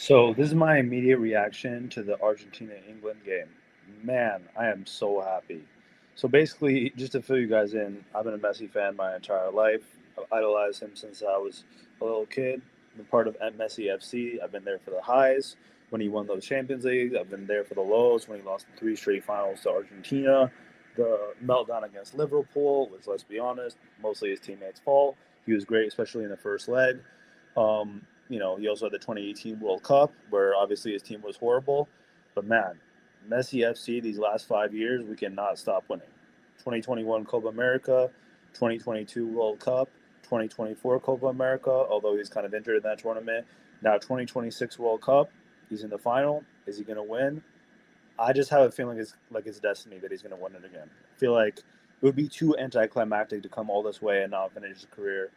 So this is my immediate reaction to the Argentina-England game. Man, I am so happy. So basically, just to fill you guys in, I've been a Messi fan my entire life. I've idolized him since I was a little kid. I've been part of Messi FC. I've been there for the highs when he won those Champions Leagues. I've been there for the lows when he lost three straight finals to Argentina. The meltdown against Liverpool was, let's be honest, mostly his teammates' fault. He was great, especially in the first leg. He also had the 2018 World Cup, where obviously his team was horrible. But man, Messi FC these last 5 years, we cannot stop winning. 2021 Copa America, 2022 World Cup, 2024 Copa America, although he's kind of injured in that tournament. Now 2026 World Cup, he's in the final. Is he going to win? I just have a feeling it's like it's destiny that he's going to win it again. I feel like it would be too anticlimactic to come all this way and not finish his career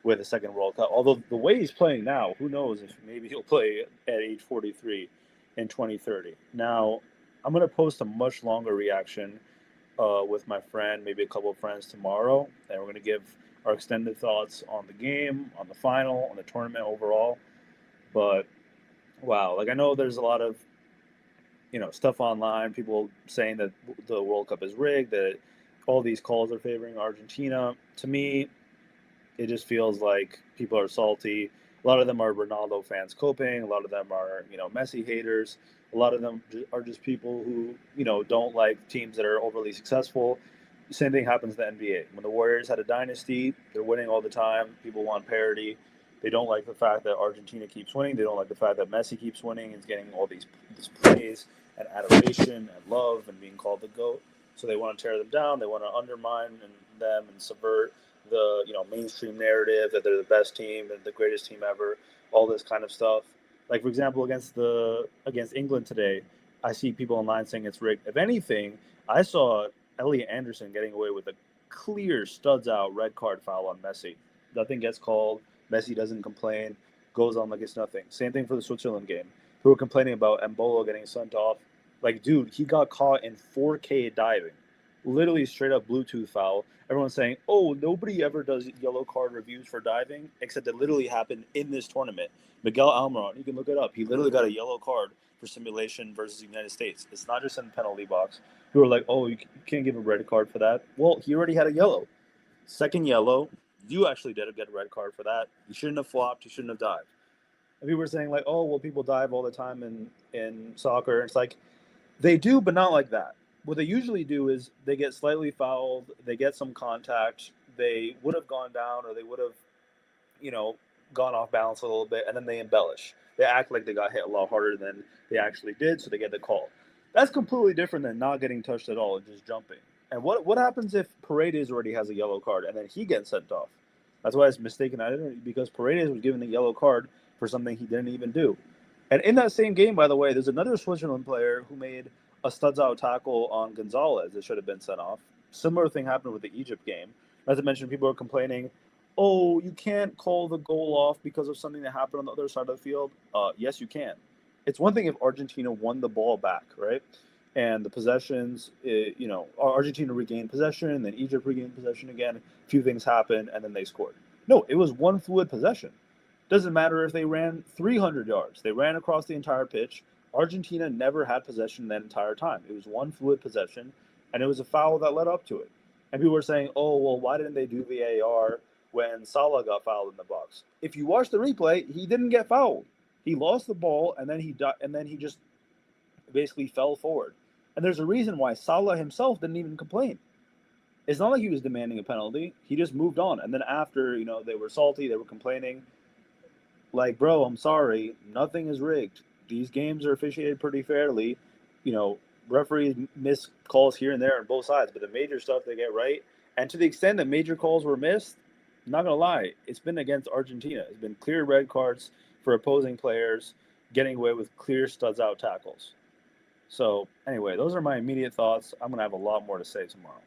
with a second World Cup. Although the way he's playing now, who knows if maybe he'll play at age 43 in 2030. Now, I'm going to post a much longer reaction with my friend, maybe a couple of friends tomorrow, and we're going to give our extended thoughts on the game, on the final, on the tournament overall. But wow, like I know there's a lot of stuff online, people saying that the World Cup is rigged, that all these calls are favoring Argentina. To me, it just feels like people are salty. A lot of them are Ronaldo fans coping. A lot of them are, Messi haters. A lot of them are just people who, don't like teams that are overly successful. Same thing happens in the NBA. When the Warriors had a dynasty, they're winning all the time. People want parity. They don't like the fact that Argentina keeps winning. They don't like the fact that Messi keeps winning and is getting all this praise and adoration and love and being called the GOAT. So they want to tear them down. They want to undermine them and subvert the mainstream narrative that they're the best team and the greatest team ever, all this kind of stuff. Like for example, against England today, I see people online saying it's rigged. If anything, I saw Elliot Anderson getting away with a clear studs out red card foul on Messi. Nothing gets called. Messi doesn't complain. Goes on like it's nothing. Same thing for the Switzerland game. Who were complaining about Embolo getting sent off. Like, dude, he got caught in 4K diving. Literally straight up Bluetooth foul. Everyone's saying, oh, nobody ever does yellow card reviews for diving, except it literally happened in this tournament. Miguel Almiron, you can look it up. He literally got a yellow card for simulation versus the United States. It's not just in the penalty box. People are like, oh, you can't give a red card for that. Well, he already had a yellow. Second yellow, you actually did get a red card for that. You shouldn't have flopped. You shouldn't have dived. And people were saying like, oh, well, people dive all the time in soccer. It's like they do, but not like that. What they usually do is they get slightly fouled, they get some contact, they would have gone down or they would have, you know, gone off balance a little bit, and then they embellish. They act like they got hit a lot harder than they actually did, so they get the call. That's completely different than not getting touched at all and just jumping. And what happens if Paredes already has a yellow card and then he gets sent off? That's why it's mistaken identity, because Paredes was given a yellow card for something he didn't even do. And in that same game, by the way, there's another Switzerland player who made a studs out tackle on Gonzalez that should have been sent off. Similar thing happened with the Egypt game. Not to mention, people are complaining, oh, you can't call the goal off because of something that happened on the other side of the field. Yes, you can. It's one thing if Argentina won the ball back, right? And the possessions, Argentina regained possession, then Egypt regained possession again. A few things happened, and then they scored. No, it was one fluid possession. Doesn't matter if they ran 300 yards. They ran across the entire pitch. Argentina never had possession that entire time. It was one fluid possession, and it was a foul that led up to it. And people were saying, oh, well, why didn't they do VAR when Salah got fouled in the box? If you watch the replay, he didn't get fouled. He lost the ball, and then he just basically fell forward. And there's a reason why Salah himself didn't even complain. It's not like he was demanding a penalty. He just moved on. And then after, they were salty, they were complaining. Like, bro, I'm sorry. Nothing is rigged. These games are officiated pretty fairly. Referees miss calls here and there on both sides, but the major stuff they get right. And to the extent that major calls were missed, I'm not going to lie, it's been against Argentina. It's been clear red cards for opposing players getting away with clear studs out tackles. So, anyway, those are my immediate thoughts. I'm going to have a lot more to say tomorrow.